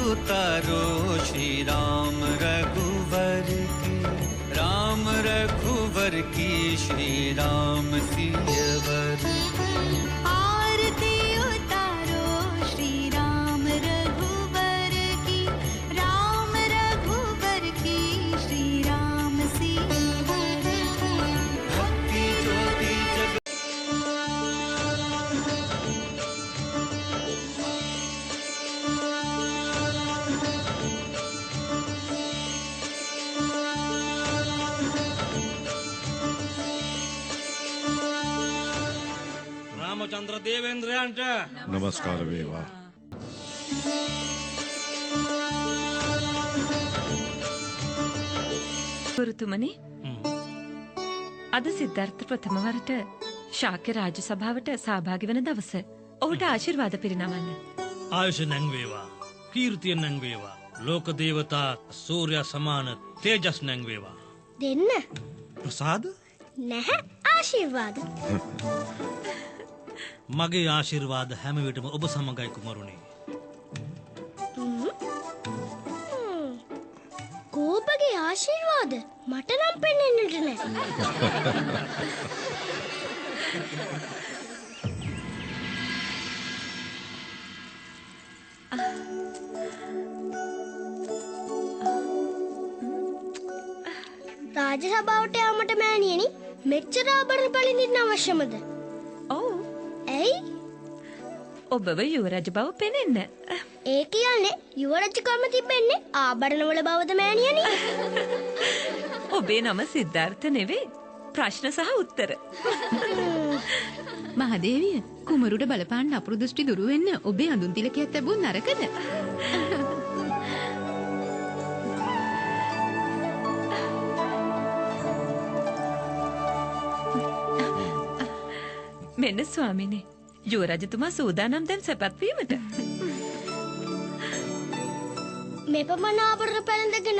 उतारो श्री राम रघुवर की श्री राम सियवर आरती उतारो श्री राम रघुवर की श्री राम सियवर भक्ति ज्योति जग रामचंद्र देवेंद्रयांට नमस्कार වේවා. ගුරුතුමනි අද සිද්ධාර්ථ ප්‍රථම වරට ශාක්‍ය රාජ්‍ය සභාවට සහභාගී වන දවස. ඔහුට ආශිර්වාද පිරිනමන්න. ආයුෂ නැංවේවා, කීර්තිය නැංවේවා, ලෝක දේවතා සූර්ය සමාන තේජස් නැංවේවා. දෙන්න ප්‍රසාද නැහැ ආශිර්වාද. මගේ ආශිර්වාද හැම විටම ඔබ සමගයි කුමරුනි. කෝපගේ ආශිර්වාද මට නම් පෙන්වෙන්නට නැහැ. රාජ සභාවට යාමට මෑණියනි මෙච්චර ආභරණ පළිඳින්න අවශ්‍යමද? ඔව්. ඇයි? ඔබව යුවරජ බව පෙනෙන්න. ඒ කියන්නේ යුවරජකම තිබෙන්නේ ආභරණවල බවද මෑණියනි? ඔබේ නම සිද්ධාර්ථ නෙවෙයි. ප්‍රශ්න සහ උත්තර. මහදේවිය කුමරුට බලපාන්න අපුරු දෘෂ්ටි දුරු වෙන්න ඔබේ අඳුන් තිලකයක් ලැබුණ නරකද? මෙන්න ස්වාමිනේ. යුවරජතුමා සූදානම් දැන් සැපත් වීමට. මේ පමණ ආභරණ පැළඳගෙන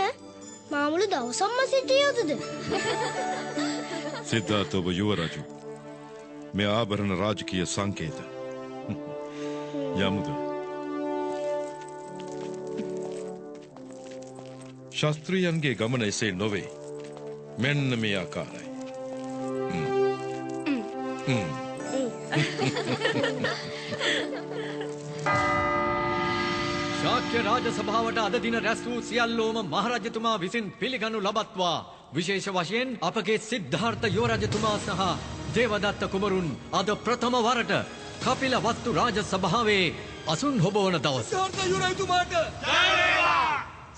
මාමුළු දවසක්ම සිටිය යුතුද? සිද්ධාර්ථ ඔබ යුවරජු. මේ ආභරණ රාජකීය සංකේත. යමුද? ශාස්ත්‍රීයන්ගේ ගමන එසේ නොවේ. මෙන්න මේ ආකාරයි. ශාක්‍ය රාජ සභාවට අද දින රැස් වූ සියල්ලෝම මහරජතුමා විසින් පිළිගනු ලබත්වා විශේෂ වශයෙන් අපගේ සිද්ධාර්ථ යුවරජතුමා සහ දේවදත්ත කුමරුන් අද ප්‍රථම වරට කපිල වස්තු රාජ සභාවේ අසුන් හොබවන දවස. සිද්ධාර්ථ යුවරජතුමාට ජය වේවා!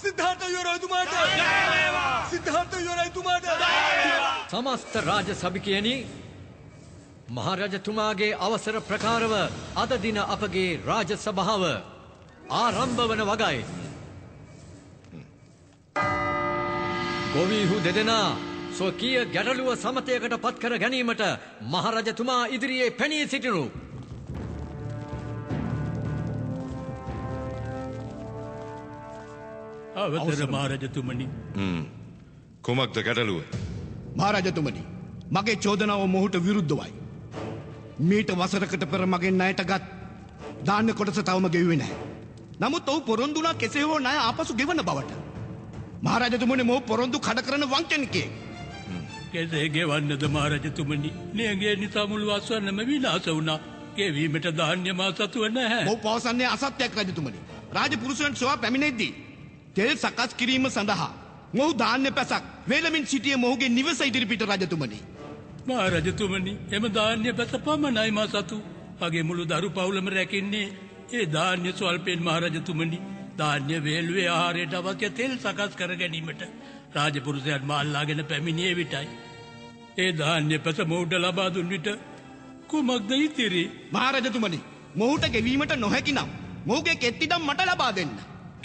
සිද්ධාර්ථ යුවරජතුමාට ජය වේවා! සිද්ධාර්ථ යුවරජතුමාට ජය වේවා! සමස්ත රාජ සභිකයනි මහරජතුමාගේ අවසර ප්‍රකාරව අද දින අපගේ රාජ සභාව ආරම්භ වන වගයි. ගොවීහු දෙදෙනා ස්වකීය ගැටලුව සමතයකට පත් කර ගැනීමට මහරජතුමා ඉදිරියේ පැනී සිටිනු. අවසර මහරජතුමනි. කුමක්ද ගැටලුව? මහරජතුමනි, මගේ චෝදනාව මොහුට විරුද්ධවයි. මීට වසරකට පෙර මගෙන් ණයටගත් දාන්න කොටස තවම ගෙවුවේ නැහැ. නමුත් ඔහු පොරොන්දු වුණා කෙසේ හෝ ණය ආපසු ගෙවන බවට. මහරජතුමනි, මොහු පොරොන්දු කඩ කරන වංචනිකයෙක්. කෙසේ ගෙවන්නද මහරජතුමනි? නියගේ නිසා මුළු අස්වැන්නම විනාශ වුණා. ගෙවීමට ධාන්‍ය මා සතුව නැහැ. මොහු පවසන්නේ අසත්‍යයක් රජතුමනි. රාජපුරුෂයන් සොයා පැමිණෙද්දී තෙල් සකස් කිරීම සඳහා මොහු ධාන්‍ය පැසක් වේලමින් සිටිය මොහුගේ නිවස ඉදිරිපිට රජතුමනි. මහරජතුමනි, එම ධාන්‍ය පැස පමණයි මා සතු. මගේ මුළු දරු පවුලම රැකින්නේ ඒ ධාන්‍ය ස්වල්පෙන් මහරජතුමනි. ධාන්‍ය වේලුවේ ආහාරයට අවශ්‍ය තෙල් සකස් කර ගැනීමට රාජපුරුෂයන් මාල්ලාගෙන පැමිණියේ විටයි. ඒ ධාන්‍ය පැස මොහුට ලබා දුන් විට කුමක්ද ඉතිරි? මහරජතුමනි, මොහුට ගෙවීමට නොහැකි නම් මොහුගේ කෙත්තිඩම් මට ලබා දෙන්න.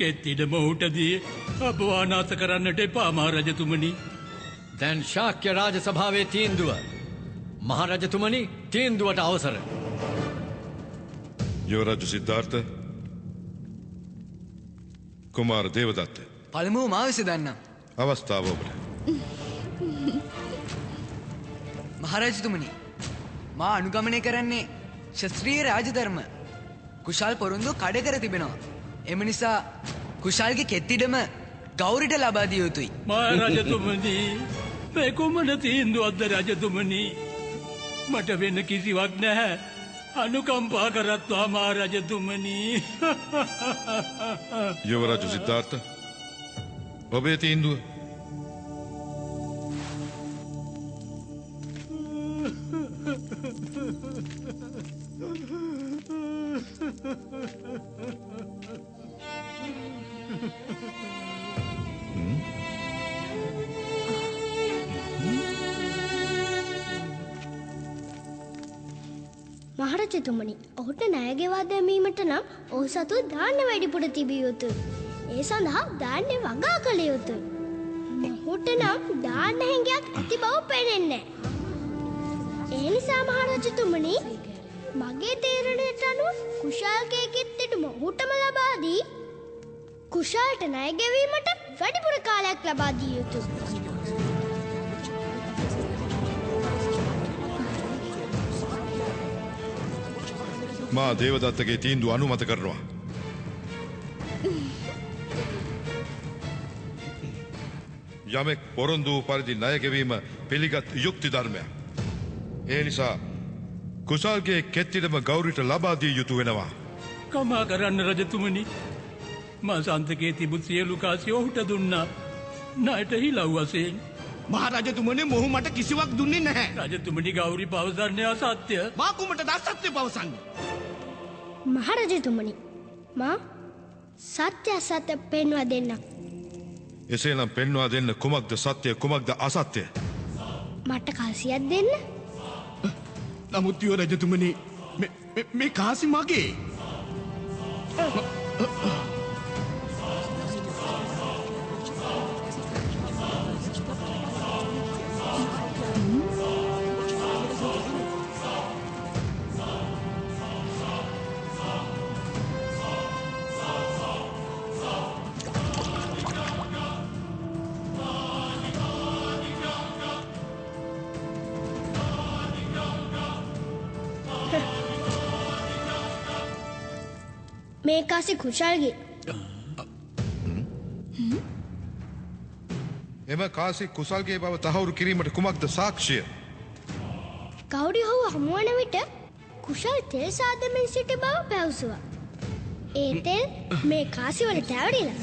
කෙත්තිඩ මොහුටදී අපවානාස කරන්නට එපා මහරජතුමනි. දැන් ශාක්‍ය රාජ සභාවේ තීන්දුව. මහරජතුමනි, තීන්දුවට අවසර. යුවරජු සිද්ධාර්ථ, කුමාර දේවදත්ත. පළමුව මා විස දන්නම්. අවස්ථාව ඔබට. මහරජතුමනි, මා අනුගමනය කරන්නේ ශස්ත්‍රීය රාජධර්ම. කුශල් පොරොන්දු කඩ කර තිබෙනවා. එම නිසා කුෂාල්ගේ කෙත්තිඩම ගෞරිට ලබා දිය යුතුයි. මහරජතුමනි මේ කුමන තීන්දුවක්ද රජතුමනි? මට වෙන කිසිවක් නැහැ. අනුකම්පා කරත්වා මහරජතුමනි. යුවරජු සිද්ධාර්ථ ඔබේ තීන්දුව මහරජතුමනි, ඔහුට ණය ගෙවා දැමීමට නම් ඔහු සතු දාන්න වැඩිපුර තිබිය යුතුයි. ඒ සඳහා දාන්නේ වගා කළ යුතුයි. ඔහුට නම් දාන්න හැඟයක් ඇති බව පේන්නේ නැහැ. ඒ නිසා මහරජතුමනි, මගේ තීරණයට අනුව කුෂාල්ගේ කෙත්තෙටම ඔහුටම ලබා දී කුෂාල්ට ණය ගෙවීමට වැඩිපුර කාලයක් ලබා දිය යුතුයි. මා දේවදත්තගේ තීන්දුව අනුමත කරනවා. යමෙක් පොරොන්දු වූ පරිදි ණය ගෙවීම පිළිගත් යුක්ති ධර්මයක්. ඒ නිසා කුසල්ගේ කෙත්තිඩම ගෞරිට ලබා දිය යුතු වෙනවා. කමා කරන්න රජතුමනි. මා සන්තකේ තිබු සියලු කාසිය ඔහුට දුන්නා. ණයට හිලව් වශයෙන්. මහරජතුමනි, මොහු මට කිසිවක් දුන්නේ නැහැ. රජතුමනි, ගෞරි පවසන්නේ අසත්‍ය. මා කුමටද අසත්‍ය පවසන්නේ? මහරජතුමනි, මා සත්‍ය අසත්‍ය පෙන්වා දෙන්න. එසේනම් පෙන්වා දෙන්න කුමක්ද සත්‍ය කුමක්ද අසත්‍ය? මට කාසියක් දෙන්න. නමුත් යුවරජතුමනි, මේ කාසි මගේ. මේ කාසි කුෂාල්ගේ. එම කාසි කුසල්ගේ බව තහවුරු කිරීමට කුමක්ද සාක්ෂිය? ගෞරි ඔහු හමුවන විට කුෂාල් තෙල් සාදමින් සිටි බව පැවසුවා. ඒ තෙල් මේ කාසිවල තැවරිලා.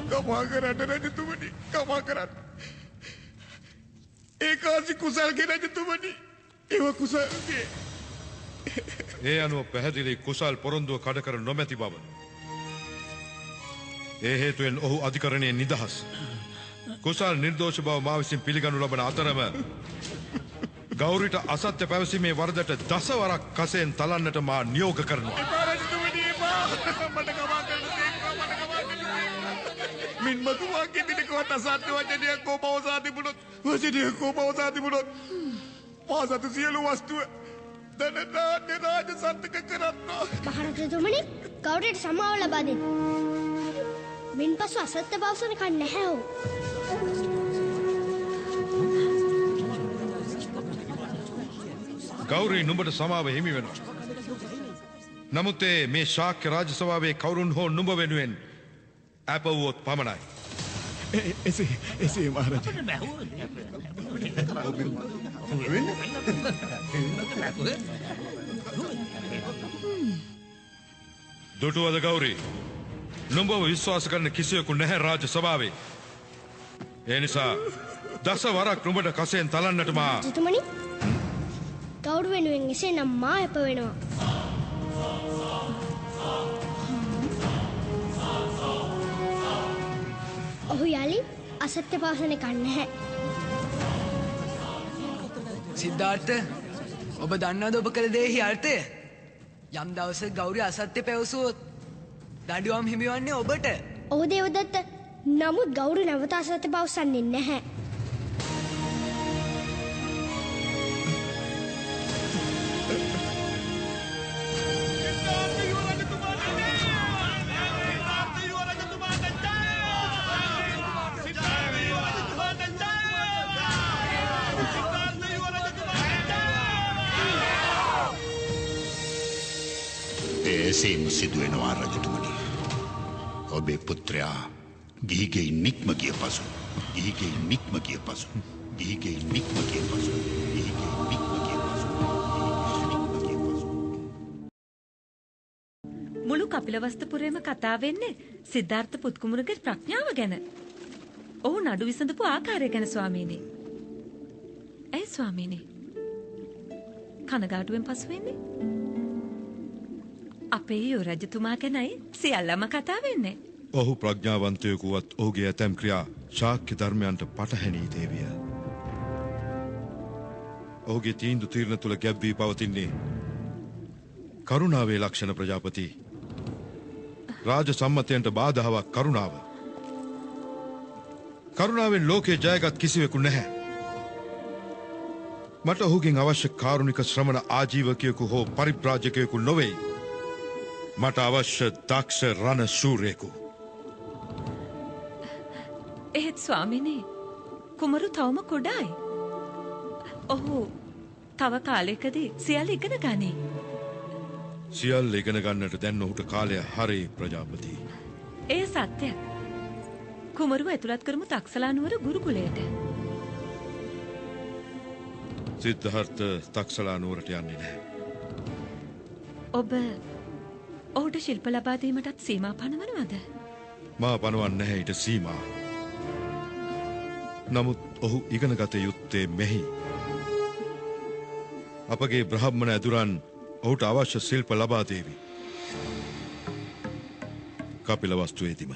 කමා කරන්න රජතුමනි, කමා කරන්න. ඒ කාසි කුසල්ගේ රජතුමනි, ඒව කුසල්ගේ. ඒ අනුව පැහැදිලි කුසල් පොරොන්දුව කඩ කර නොමැති බව. ඒ හේතුවෙන් ඔහු අධිකරණයේ නිදහස්. කුසල් නිර්දෝෂ බව මා විසින් පිළිගනු ලබන අතරම ගෞරිට අසත්‍ය පැවසීමේ වරදට දසවරක් කසයෙන් තලන්නට මා නියෝග කරනවා. මට කමා කරන්න මින් මතුවා කෙනෙකුට අසත්‍ය වචනයක් කෝ පවසා තිබුණොත් මා සතු සියලු වස්තුව දනනාන්‍ය රාජ සන්තක කරන්නා. මහරජතුමනි, ගෞරියට සමාව ලබා දෙන්න. මින් පසු අසත්‍ය පවසන කන් නැහැ ඔහු. ගෞරී නුඹට සමාව හිමි වෙනවා. නමුත් මේ ශාක්‍ය රාජ සභාවේ කවුරුන් හෝ නුඹ වෙනුවෙන් අපවුවොත් පමණයි. එසේ මහරජ. දුටුවද ගෞරී? නුඹව විශ්වාස කරන කිසිවෙකු නැහැ රාජ සභාවේ. ඒ නිසා දස වරක් නුඹට කසයෙන් තලන්නට මා. රජතුමනි, ගෞරව වෙනුවෙන් එසේ නම් මා අප වෙනවා. ඔහු යලි අසත්‍ය පවසන කන් නැහැ. සිද්ධාර්ථ, ඔබ දන්නවද ඔබ කළ දේහි අර්ථය? යම් දවසක ගෞරි අසත්‍ය පැවසුවොත් දඬුවම් හිමිවන්නේ ඔබට. ඔහු දේවදත්ත, නමුත් ගෞරව නැවත අසත්‍ය පවසන්නේ නැහැ. එසේම සිදුවෙනවා රජතුමනි. ඔබේ පුත්‍රයා ගිහිගෙයි නික්ම ගිය පසු ගිහිගෙයි නික්ම ගිය පසු ගිහිගෙයි නික්ම ගිය පසු ගිහිගෙයි නික්ම ගිය පසු මුළු කපිලවස්තුපුරේම කතා වෙන්නේ සිද්ධාර්ථ පුත්කුමරුගේ ප්‍රඥාව ගැන. ඔහු නඩු විසඳපු ආකාරය ගැන ස්වාමීනි. ඇයි ස්වාමීනි? කනගාටුවෙන් පසු වෙන්නේ? අපේ යුවරජතුමා ගැනයි සියල්ලම කතා වෙන්නේ. ඔහු ප්‍රඥාවන්තයෙකුවත් ඔහුගේ ඇතැම් ක්‍රියා ශාක්‍ය ධර්මයන්ට පටහැනී දේවිය. ඔහුගේ තීන්දුව තීරණ තුළ ගැබ් වී පවතින්නේ කරුණාවේ ලක්ෂණ ප්‍රජාපති. රාජ සම්මතයන්ට බාධාවක් කරුණාව. කරුණාවෙන් ලෝකේ ජයගත් කිසිවෙකු නැහැ. මට ඔහුගෙන් අවශ්‍ය කාරුණික ශ්‍රමණ ආජීවකයෙකු හෝ පරිබ්‍රාජකයෙකු නොවේ. මට අවශ්‍ය දක්ෂ රණ ශූරයෙකු. එහෙත් ස්වාමිනේ, කුමරු තවම කුඩායි. ඔහු තව කාලයකදී සියල්ල ඉගෙන ගනී. සියල්ල ඉගෙන ගන්නට දැන් ඔහුට කාලය හරි ප්‍රජාපති. ඒ සත්‍ය. කුමරුව ඇතුළත් කරමු තක්සලා නුවර ගුරුකුලයට. සිද්ධාර්ථ තක්සලා නුවරට යන්නේ නැහැ. ඔබ ඔහුට ශිල්ප ලබා දීමටත් සීමා පනවනවද? මා පනවන්නේ නැහැ ඊට සීමා. නමුත් ඔහු ඉගෙන ගත යුත්තේ මෙහි. අපගේ බ්‍රාහ්මණ ඇදුරන් ඔහුට අවශ්‍ය ශිල්ප ලබා දේවි. කපිලවස්තුවේදීම.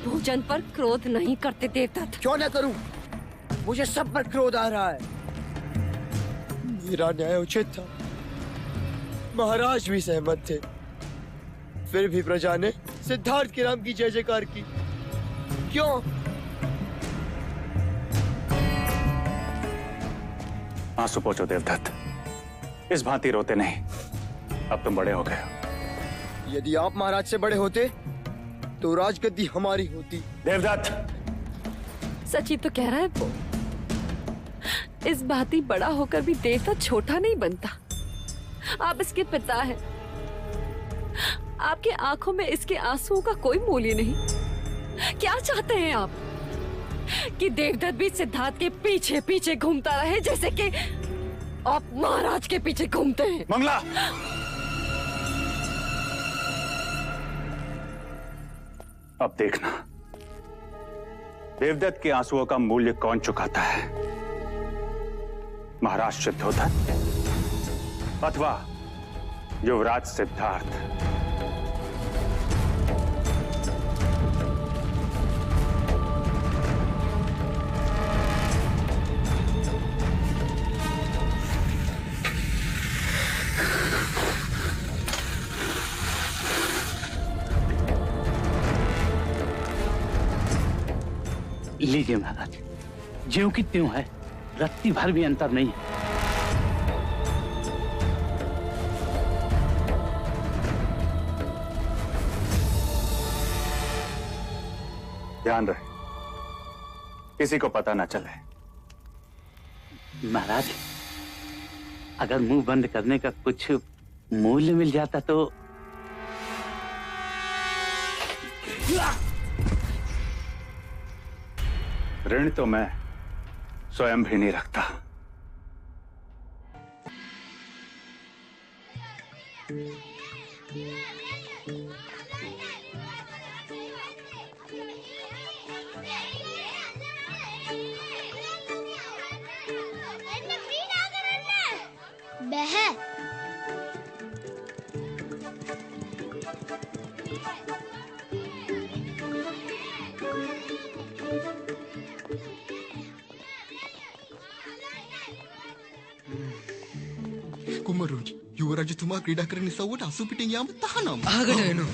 भोजन पर क्रोध नहीं करते देवदत्त। क्यों न करूं? मुझे सब पर क्रोध आ रहा है। मेरा न्याय उचित था, महाराज भी सहमत थे, फिर भी प्रजा ने सिद्धार्थ के नाम की जय जयकार की। क्यों? आंसू पोंछो देवदत्त, इस भांति रोते नहीं, अब तुम बड़े हो गए हो। यदि आप महाराज से बड़े होते तो राजगद्दी हमारी होती। देवदत्त, सच ही तो कह रहा है वो। इस भांति बड़ा होकर भी देवदत्त छोटा नहीं बनता। आप इसके पिता हैं। आपके आंखों में इसके आंसुओं का कोई मूल्य नहीं। क्या चाहते हैं आप? कि देवदत्त भी सिद्धार्थ के पीछे पीछे घूमता रहे जैसे कि आप महाराज के पीछे घूमते हैं? मंगला, अब देखना देवदत्त के आंसुओं का मूल्य कौन चुकाता है, महाराज शुद्धोधन अथवा युवराज सिद्धार्थ। लीजिए महाराज, ज्यों की त्यों है, रत्ती भर भी अंतर नहीं है। ध्यान रहे, किसी को पता ना चले। महाराज, अगर मुंह बंद करने का कुछ मूल्य मिल जाता तो। ऋण तो मैं स्वयं भी नहीं रखता। බැහැ. කුමරුනි, යුවරජතුමා ක්‍රීඩා කරන ඉසව්වට අසු පිටින් යාම තහනම්. අහගෙන එනවා.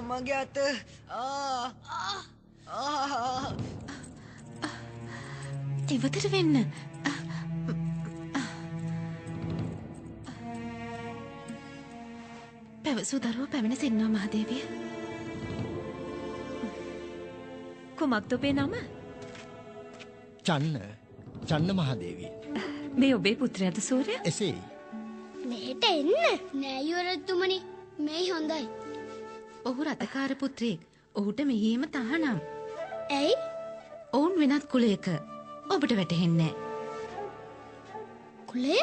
මගේ අත ඉවතට වෙන්න. පැවසූ දරුව පැමිණ සිටිනවා මහදේවිය. කුමක්ද ඔබේ නම? චන්න මහදේවිය. මේ ඔබේ පුත්‍රයාද සූර්ය? එසේයි. මෙහෙට එන්න. නෑ යුවරජතුමනි. මේ හොඳයි. ඔහු රතකාර පුත්‍රයෙක්. ඔහුට මෙහිම තහනම්. ඇයි? ඔවුන් වෙනත් කුලයක. ඔබට වැටහෙන්නේ නැහැ. කුලය?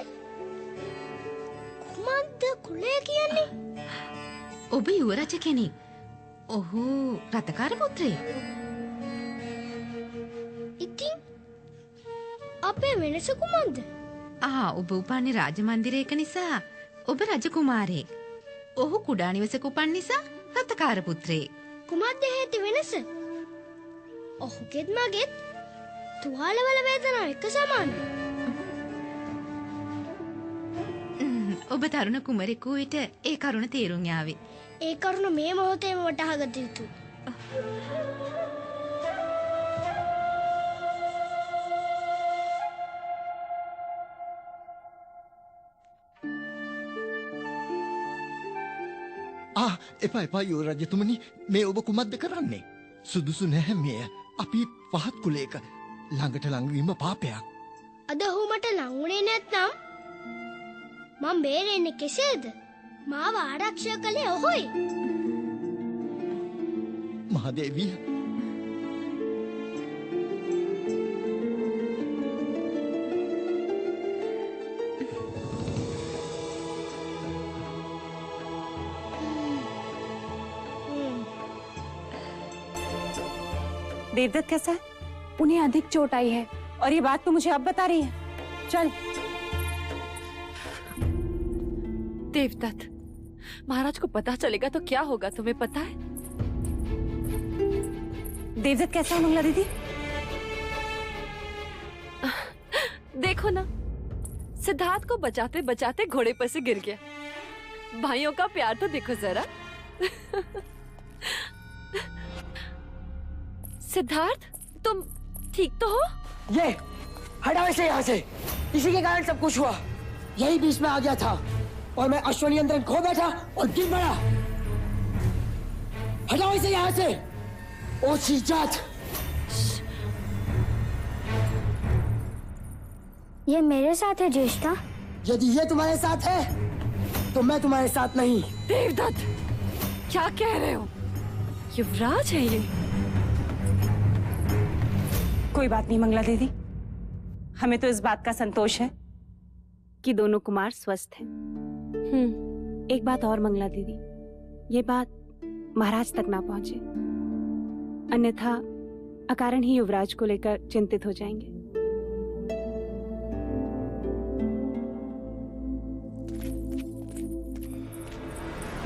කුමක්ද කුලය කියන්නේ? ඔබ යුවරජ කෙනෙක්. ඔහු රතකාර පුත්‍රයෙක්. ඉතින් අපේ වෙනස කුමක්ද? ඔබ උපන්නේ රාජමන්දිරයක නිසා ඔබ රජ කුමාරයෙක්. ඔහු කුඩා නිවසක උපන් නිසා රතකාර පුත්‍රයෙක්. කුමක්ද හේතු වෙනස? ඔහුගෙත් මගෙත් තුවාලවල වේදනාව එක සමානයි. ඔබ තරුණ කුමරෙකු විට ඒ කරුණ තේරුම් යාවේ. ඒ කරුණ මේ මොහොතේම වටහා ගත යුතුයි. එපා යුවරජතුමනි, මේ ඔබ කුමක්ද කරන්නේ? සුදුසු නැහැ මෙය. අපි පහත් කුලයක. ළඟට ළඟවීම පාපයක්. අද ඔහු මට ලං වුණේ නැත්නම් මම බේරෙන්නේ කෙසේද? මාව ආරක්ෂා කළේ ඔහුයි. මහදේවිය, देवदत्त कैसा है? उन्हें अधिक चोट आई है और ये बात तो मुझे अब बता रही है। चल। देवदत्त, महाराज को पता चलेगा तो क्या होगा, तुम्हें पता है? देवदत्त कैसा है मंगला दीदी? देखो ना, सिद्धार्थ को बचाते बचाते घोड़े पर से गिर गया। भाइयों का प्यार तो देखो जरा। सिद्धार्थ, तुम ठीक तो हो? ये हटाओ इसे यहाँ से। इसी के कारण सब कुछ हुआ। यही बीच में आ गया था और मैं अश्वनियंत्रण खो बैठा और गिर पड़ा। हटाओ इसे यहाँ से। ओ सिद्धार्थ, ये मेरे साथ है ज्येष्ठा। यदि ये तुम्हारे साथ है तो मैं तुम्हारे साथ नहीं। देवदत्त, क्या कह रहे हो? युवराज है ये। कोई बात नहीं मंगला दीदी, हमें तो इस बात का संतोष है कि दोनों कुमार स्वस्थ हैं। एक बात और मंगला दीदी, ये बात महाराज तक ना पहुंचे, अन्यथा अकारण ही युवराज को लेकर चिंतित हो जाएंगे।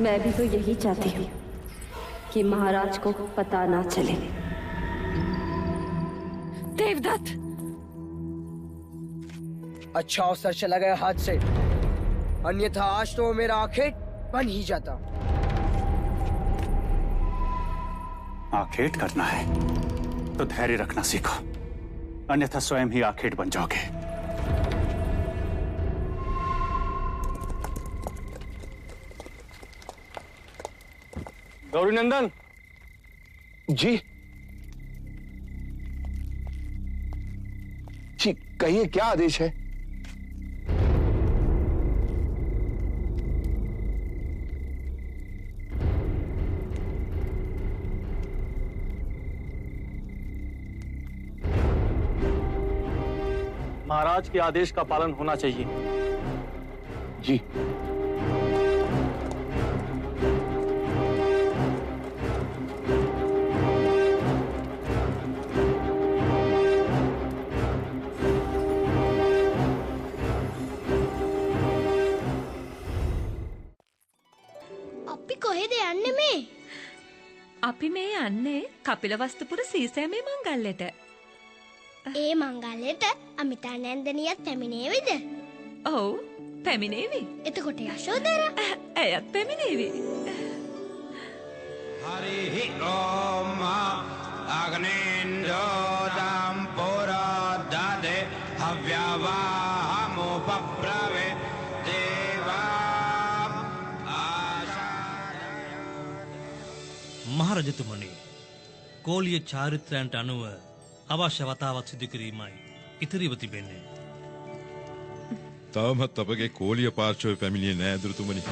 मैं भी तो यही चाहती हूँ कि महाराज को पता ना चले। देवदत्त, अच्छा अवसर चला गया हाथ से, अन्यथा आज तो मेरा आखेट बन ही जाता। आखेट करना है तो धैर्य रखना सीखो, अन्यथा स्वयं ही आखेट बन जाओगे। गौरी नंदन जी, कहिए क्या आदेश है? महाराज के आदेश का पालन होना चाहिए। जी। අපි මේ යන්නේ කපිලවස්තුපුර සීසෑමේ මංගල්‍යයට. ඒ මංගල්‍යයට අමිතා නැන්දනියත් පැමිණේවිද? ඔව් පැමිණේවි. එතකොට යශෝදරා ඇයත් පැමිණේවි. हरि ओम अग्निंजोदम पुरोदधे हव्यवाहमुपब्रवे देवा මහරජතුමනි, කෝලිය චාරිත්‍රයන්ට අනුව අවශ්‍ය වතාවක් සිදු කිරීමයි ඉතිරිව තිබෙන්නේ. තවමත් අපගේ කෝලිය පාර්ශවය පැමිණියේ නෑ දුරුතුමනි.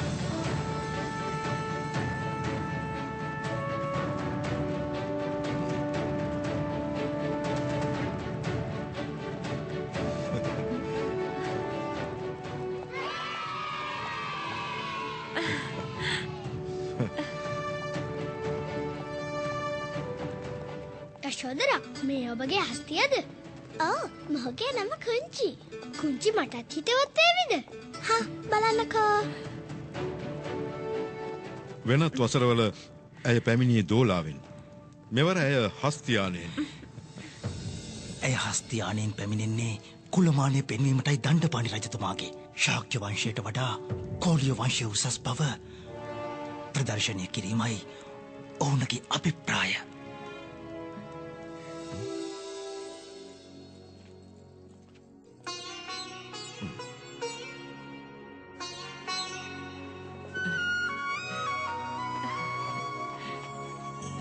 යශෝදරා මේ ඔබගේ හස්තියද? ඔව් මගේ නම කුංචි. කුංචි මටත් හිතවත් වේවිද? හා බලන්නකෝ. වෙනත් වසරවල ඇය පැමිණියේ දෝලාවෙන්. මෙවර ඇය හස්තියානයෙන්. ඇය හස්තියානයෙන් පැමිණෙන්නේ කුලමානය පෙන්වීමටයි දණ්ඩපාණි රජතුමාගේ ශාක්‍ය වංශයට වඩා කෝලිය වංශය උසස් බව ප්‍රදර්ශනය කිරීමයි ඔවුන්ගේ අභිප්‍රාය.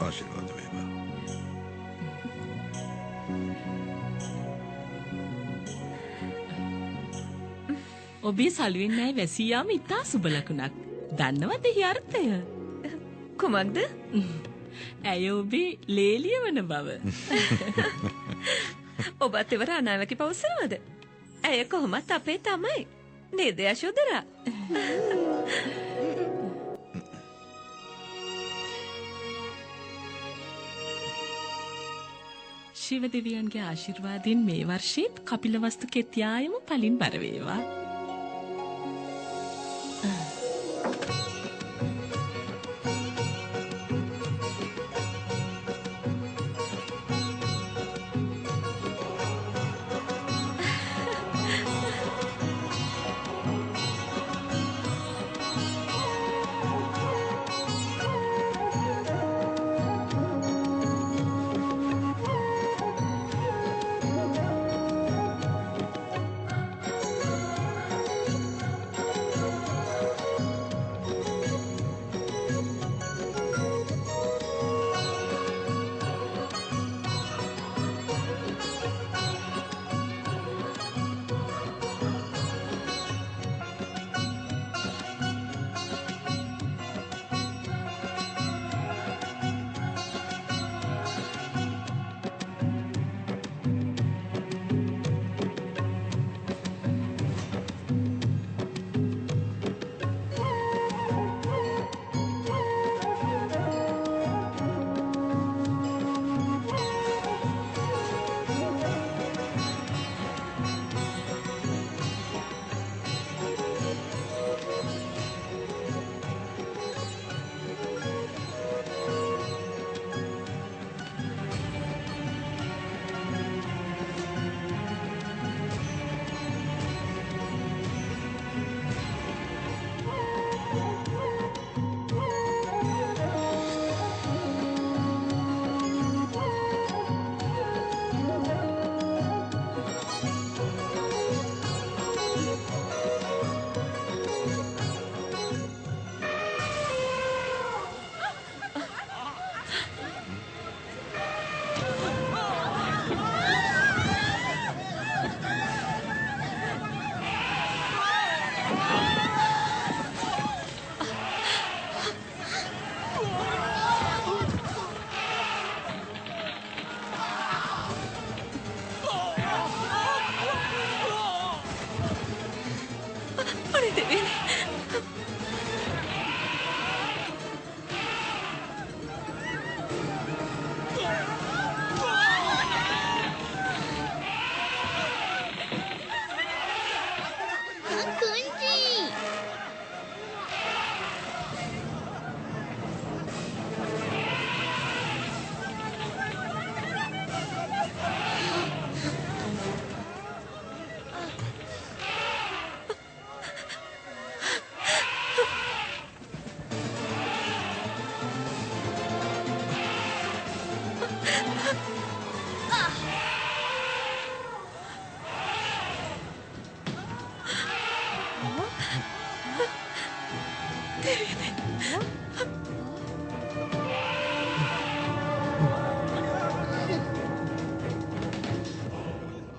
ආශිර්වාද වේවා. ඔබේ සලුවෙන් නෑ වැසී යාම ඉතා සුබ ලකුණක්. දන්නවද එහි අර්ථය? කුමක්ද? ඇය ඔබේ ලේලිය වන බව. ඔබත් එවර අනාවැකි පවසනවද? ඇය කොහොමත් අපේ තමයි. නේද යශෝදරා? ශිව දෙවියන්ගේ ආශිර්වාදයෙන් මේ වර්ෂයේත් කපිලවස්තු කෙත්යායම පලින් බර වේවා.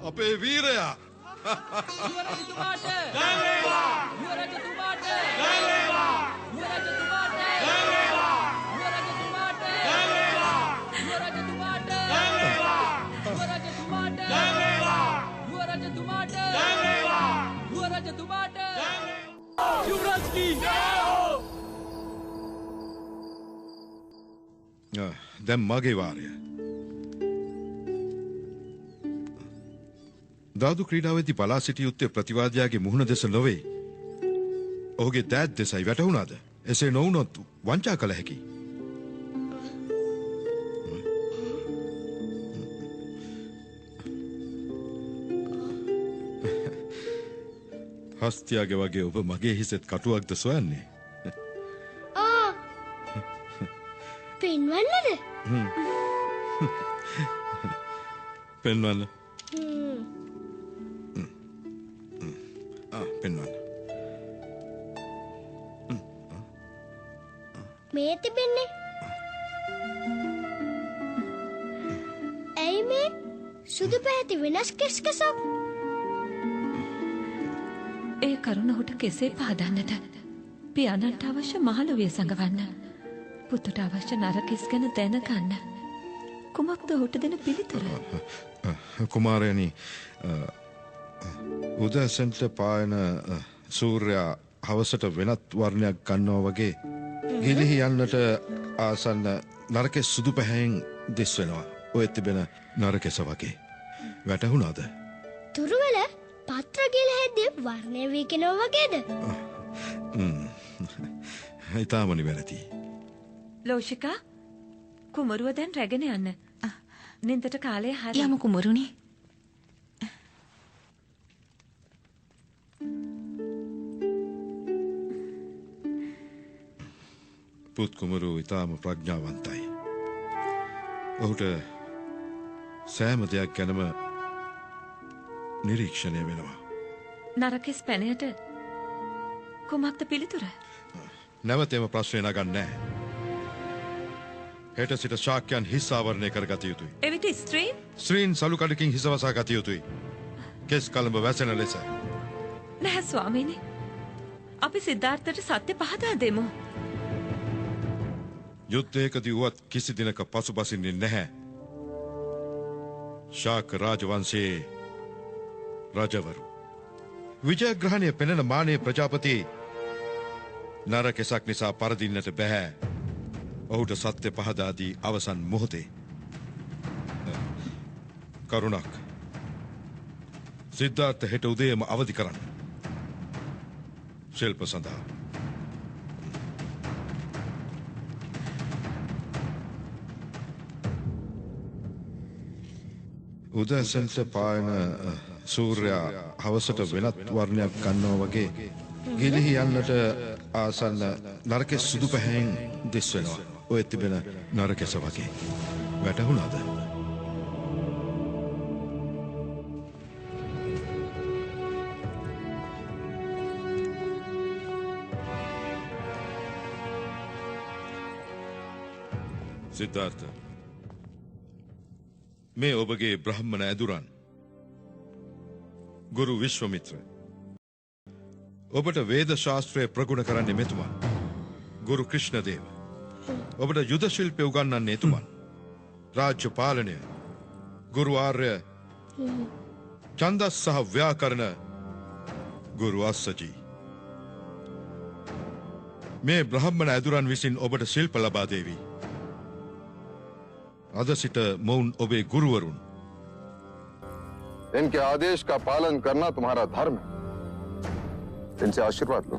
අපේ වීරයා දැන් මගේ වාරය. දාදු ක්‍රීඩාවේදී බලා සිටිය යුත්තේ ප්‍රතිවාදියාගේ මුහුණ දෙස නොවේ. ඔහුගේ දෑත් දෙසයි වැටහුණාද? එසේ නොවුනොත් වංචා කළ හැකියි. හස්තියාගේ වගේ ඔබ මගේ හිසෙත් කටුවක්ද සොයන්නේ? පෙන්වන්නද? පෙන්වන්න. පෙන්වන්න. මේ තිබෙන්නේ. ඇයි මේ සුදු පැහැති වෙනස් කෙස්කසක්? ඒ කරුණ ඔහුට කෙසේ පහදන්නට? පියාණන්ට අවශ්‍ය මහලුවිය සඟවන්න. පුතුට අවශ්‍ය නරකිස් ගැන දැනගන්න. කුමක්ද ඔහුට දෙන පිළිතුර? කුමාරයනි, උදැසන්ට පායන සූර්යා හවසට වෙනත් වර්ණයක් ගන්නවා වගේ ගිලිහි යන්නට ආසන්න නරකෙස් සුදු පැහැයෙන් දිස් වෙනවා. ඔය තිබෙන නරකෙස වගේ. වැටහුණාද? තුරුවල පත්‍ර ගිලහෙද්දී වර්ණය වී කෙනවා වගේද? ඊටම නිවැරදි. ලෝෂිකා, කුමරුව දැන් රැගෙන යන්න. නින්දට කාලය හරි. යමු කුමරුනි. පුත් කුමරු ඊටම ප්‍රඥාවන්තයි. ඔහුට සෑම දෙයක් ගැනම නිරීක්ෂණය වෙනවා. නරකෙස් පැනයට කුමක්ද පිළිතුර? නැවතෙම ප්‍රශ්නය නගන්නේ නැහැ. හෙට සිට ශාක්‍යයන් හිස් ආවරණය කරගත යුතුයි. එවිට ස්ත්‍රීන්? ස්ත්‍රීන් සලු කඩකින් හිස වසා ගත යුතුයි. කෙස් කලඹ වැසෙන ලෙස. නැහැ ස්වාමීනි. අපි සිද්ධාර්ථට සත්‍ය පහදා දෙමු. යුද්ධයකදී වුවත් කිසි දිනක පසුබසින්නේ නැහැ. ශාක රාජවංශයේ රජවරු. විජයග්‍රහණය පෙනෙන මානයේ ප්‍රජාපති නරකෙසක් නිසා පරදින්නට බැහැ. ඔහුට සත්‍ය පහදාදී අවසන් මොහොතේ. කරුණක්. සිද්ධාර්ථ හෙට උදේම අවදි කරන්න. ශිල්ප සඳහා. උදැසන්ට පායන සූර්යා හවසට වෙනත් වර්ණයක් ගන්නවා වගේ ගිලිහි යන්නට ආසන්න නරකෙස් සුදු පැහැයෙන් දිස් වෙනවා. ඔය තිබෙන නරකෙස වගේ. වැටහුණාද? සිද්ධාර්ථ, මේ ඔබගේ බ්‍රහ්මණ ඇදුරන්. ගුරු විශ්වමිත්‍ර. ඔබට වේද ශාස්ත්‍රය ප්‍රගුණ කරන්නේ මෙතුමන්. ගුරු ක්‍රිෂ්ණදේව. ඔබට යුද ශිල්පය උගන්වන්නේ එතුමන්. රාජ්‍ය පාලනය, ගුරු ආර්ය, ඡන්දස් සහ ව්‍යාකරණ ගුරු අස්සජී. මේ බ්‍රහ්මණ ඇදුරන් විසින් ඔබට ශිල්ප ලබා දේවි. अद सिट मौन ओबे गुरुवरुण। इनके आदेश का पालन करना तुम्हारा धर्म है। इनसे आशीर्वाद लो।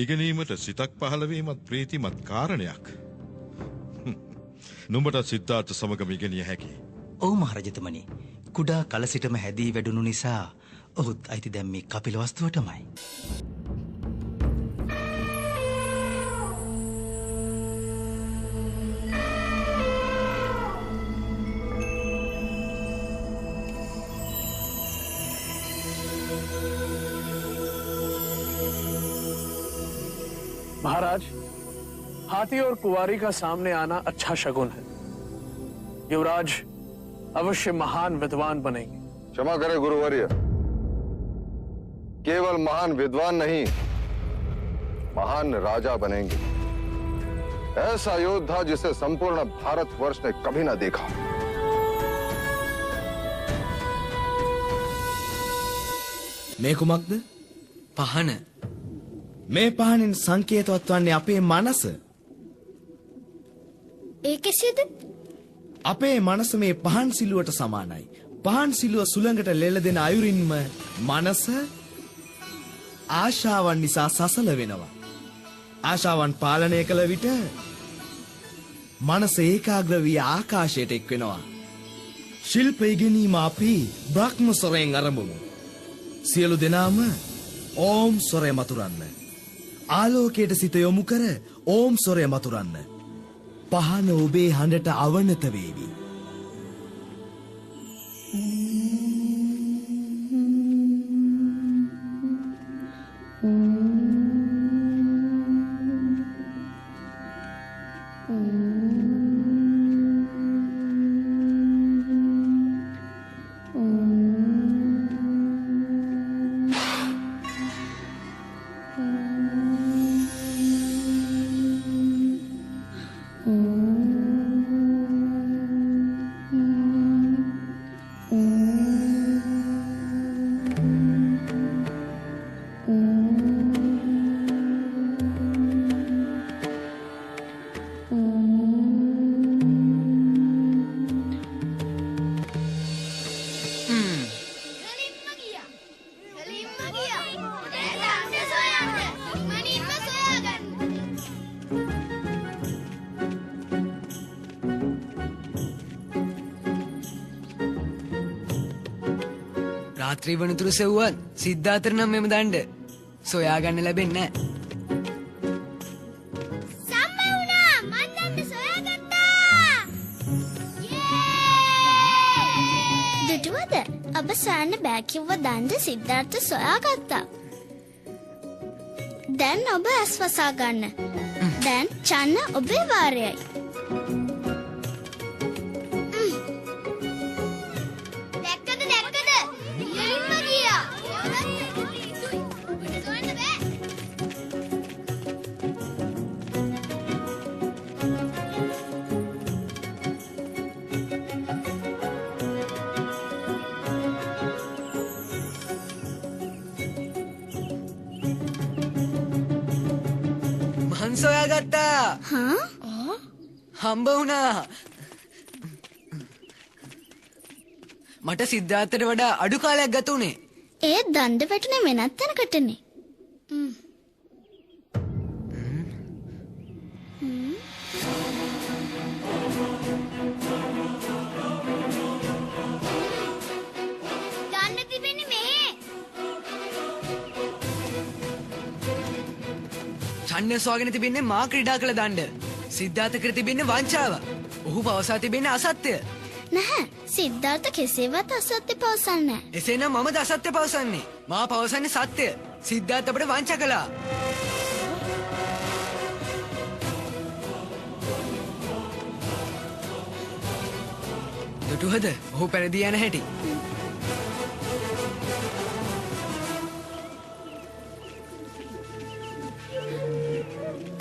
ඉගෙනීමට සිතක් පහළ වීමත් ප්‍රීතිමත් කාරණයක්. නුඹට සිද්ධාර්ථ සමගම ඉගෙනිය හැකි. ඔව් මහරජතුමනි. කුඩා කල සිටම හැදී වැඩුණු නිසා ඔහුත් අයිති දැන් මේ කපිලවස්තුවටමයි. महाराज, हाथी और कुंवारी का सामने आना अच्छा शगुन है। युवराज अवश्य महान विद्वान बनेंगे। क्षमा करें गुरुवर्य, केवल महान विद्वान नहीं, महान राजा बनेंगे। ऐसा योद्धा जिसे संपूर्ण भारतवर्ष ने कभी ना देखा। මේ කුමක්ද? පහන. මේ පහනෙන් සංකේතවත් වන්නේ අපේ මනස. ඒ කෙසේද? අපේ මනස මේ පහන් සිලුවට සමානයි. පහන් සිලුව සුළඟට ලෙල දෙන අයුරින්ම මනස ආශාවන් නිසා සසල වෙනවා. ආශාවන් පාලනය කළ විට මනස ඒකාග්‍ර වී ආකාශයට එක් වෙනවා. ශිල්ප ඉගෙනීම අපි බ්‍රහ්ම ස්වරයෙන් ආරම්භමු. සියලු දෙනාම ඕම් ස්වරය මතුරන්න. ආලෝකයට සිත යොමු කර ඕම් ස්වරය මතුරන්න. පහන ඔබේ හඬට අවනත වේවි. රාත්‍රී වනතුරු සෙව්වත් සිද්ධාර්ථට නම් මෙම දණ්ඩ සොයාගන්න ලැබෙන්නේ නැහැ. සම්මා වුණා! මන් දණ්ඩ සොයාගත්තා! දුටුවද? ඔබ සොයන්න බෑ කිව්ව දණ්ඩ සිද්ධාර්ථ සොයාගත්තා. දැන් ඔබ ඇස් වසා ගන්න. දැන් චන්න ඔබේ වාරයයි. මං සොයාගත්තා. හම්බ වුණා. මට සිද්ධාර්ථට වඩා අඩු කාලයක් ගත උනේ. ඒ දණ්ඩ වැටුනේ වෙනත් තැනකටනේ. දණ්ඩ තිබෙන්නේ මෙහෙ. ඡන්න සොයාගෙන තිබෙන්නේ මා ක්‍රීඩා කළ දණ්ඩ. සිද්ධාර්ථ කර තිබෙන්නේ වංචාව. ඔහු පවසා තිබෙන්නේ අසත්‍ය. නැහැ. සිද්ධාර්ථ කෙසේවත් අසත්‍ය පවසන්නේ නැහැ. එසේනම් මමද අසත්‍ය පවසන්නේ. මා පවසන්නේ සත්‍ය. සිද්ධාර්ථ අපට වංචා කළා. දුටුවද? ඔහු පැනදී යන හැටි.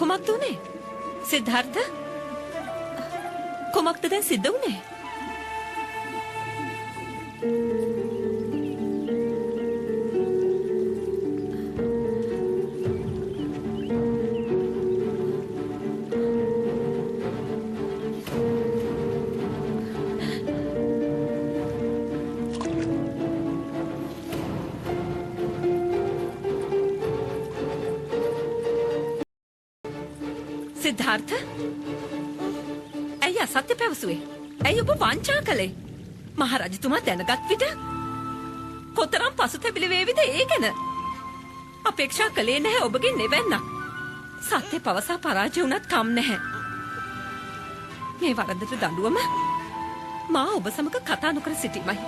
කුමක්ද උනේ? සිද්ධාර්ථ? කුමක්ද දැන් සිද්ධ උනේ? සිද්ධාර්ථ? ඇයි අසත්‍ය පැවසුවේ? ඇයි ඔබ වංචා කළේ? මහරජතුමා දැනගත් විට කොතරම් පසුතැවිලි වේවිද ඒ ගැන? අපේක්ෂා කළේ නැහැ ඔබගෙන් එවැන්නක්. සත්‍ය පවසා පරාජය වුණත් කම් නැහැ. මේ වරදට දඬුවම මා ඔබ සමග කතා නොකර සිටීමයි.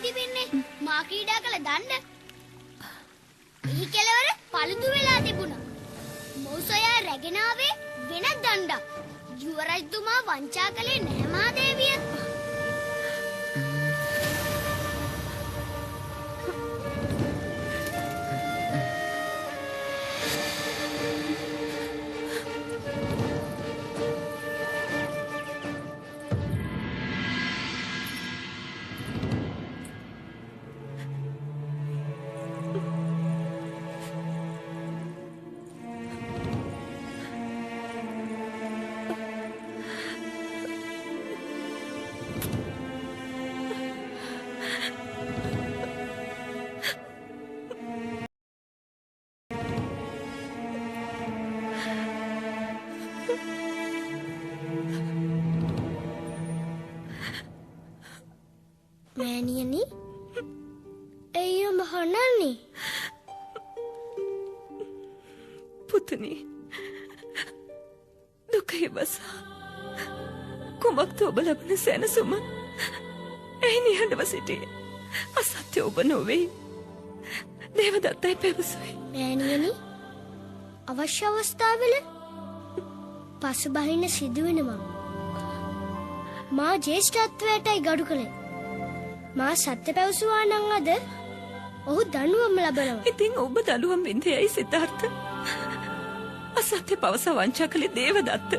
තිබෙන්නේ මා ක්‍රීඩා කළ දණ්ඩ. එහි කෙළවර පළුදු වෙලා තිබුණා. මොහු සොයා රැගෙන ආවේ වෙනත් දණ්ඩක්. යුවරජතුමා වංචා කළේ නැහැ මහදේවිය. මෑණියනි ඇයි ඔබ හොනන්නේ? පුතනි දුකේ බස කුමක්ද ඔබ ලබන සැනසුම? ඇයි නිහඬව සිටියේ? අසත්‍ය ඔබ නොවේ. දේවදත්තයි පැවසුවේ. මෑණියනි අවශ්‍ය අවස්ථාවල පසුබහින්න සිදුවෙනවා. මා ජේෂ්ඨත්වයටයි ගරු කළේ. මා සත්‍ය පැවසුවා නම් අද ඔහු දඬුවම් ලබනවා. ඉතින් ඔබ දඬුවම් විඳියයි සිද්ධාර්ථ. අසත්‍ය පවස වංචා කළේ දේවදත්ත.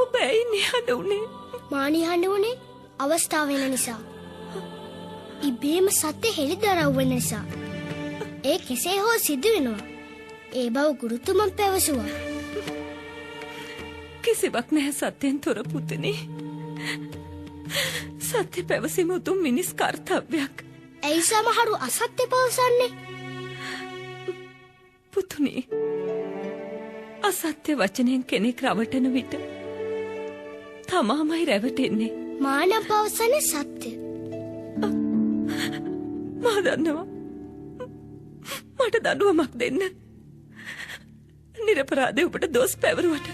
ඔබ ඇයි නිහඬ වුණේ? මා නිහඬ වුණේ අවස්ථාව වෙන නිසා. ඉබේම සත්‍ය හෙළිදරව් වෙන නිසා. ඒ කෙසේ හෝ සිදු වෙනවා. ඒ බව ගුරුතුමන් පැවසුවා. කිසිවක් නැහැ සත්‍යෙන් තොර පුතනි. සත්‍ය පැවසීම උතුම් මිනිස් කර්තව්‍යයක්. ඇයි සමහරු අසත්‍ය පවසන්නේ? පුතුනි අසත්‍ය වචනයෙන් කෙනෙක් රවටන විට තමාමයි රැවටෙන්නේ. මා නම් පවසන්නේ සත්‍ය. මා දන්නවා. මට දඬුවමක් දෙන්න. නිරපරාධේ ඔබට දොස් පැවරුවට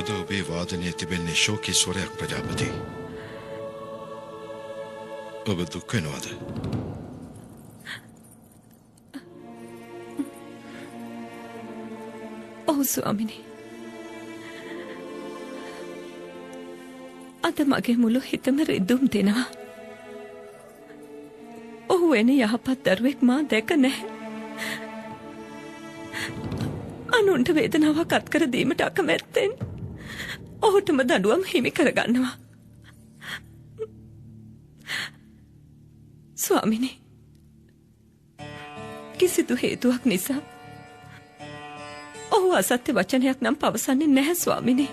අද ඔබේ වාදනයේ තිබෙන්නේ ශෝකී ස්වරයක් ප්‍රජාපති. ඔබ දුක් වෙනවද? ඔව් ස්වාමිනී. අද මගේ මුළු හිතම රිදුම් දෙනවා. ඔහු වෙන යහපත් දරුවෙක් මා දැක නැහැ. අනුන්ට වේදනාවක් අත්කර දීමට අකමැත්තෙන් ඔහුටම දඬුවම් හිමි කරගන්නවා. ස්වාමිනී කිසිදු හේතුවක් නිසා ඔහු අසත්‍ය වචනයක් නම් පවසන්නේ නැහැ ස්වාමිනී.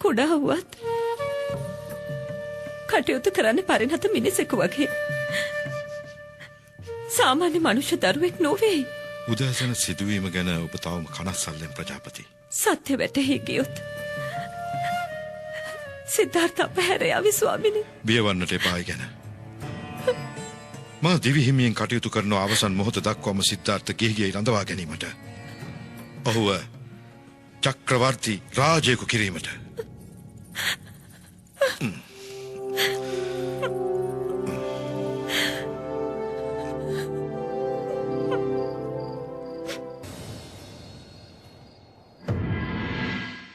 කුඩා වුවත් කටයුතු කරන්න පරිණත මිනිසෙකු වගේ. සාමාන්‍ය මනුෂ්‍ය දරුවෙක් නොවේ. උදෑසන සිදුවීම ගැන ඔබ තවම කනස්සල්ලෙන් ප්‍රජාපති. සත්‍ය වැටහි ගියොත් සිද්ධාර්ථ අපහැර යාවි ස්වාමිනී. බියවන්නට එපායි ගැන. මා දිවි හිමියෙන් කටයුතු කරන අවසන් මොහොත දක්වාම සිද්ධාර්ථ ගිහිගෙයි රඳවා ගැනීමට. ඔහුව චක්‍රවර්ති රාජයෙකු කිරීමට.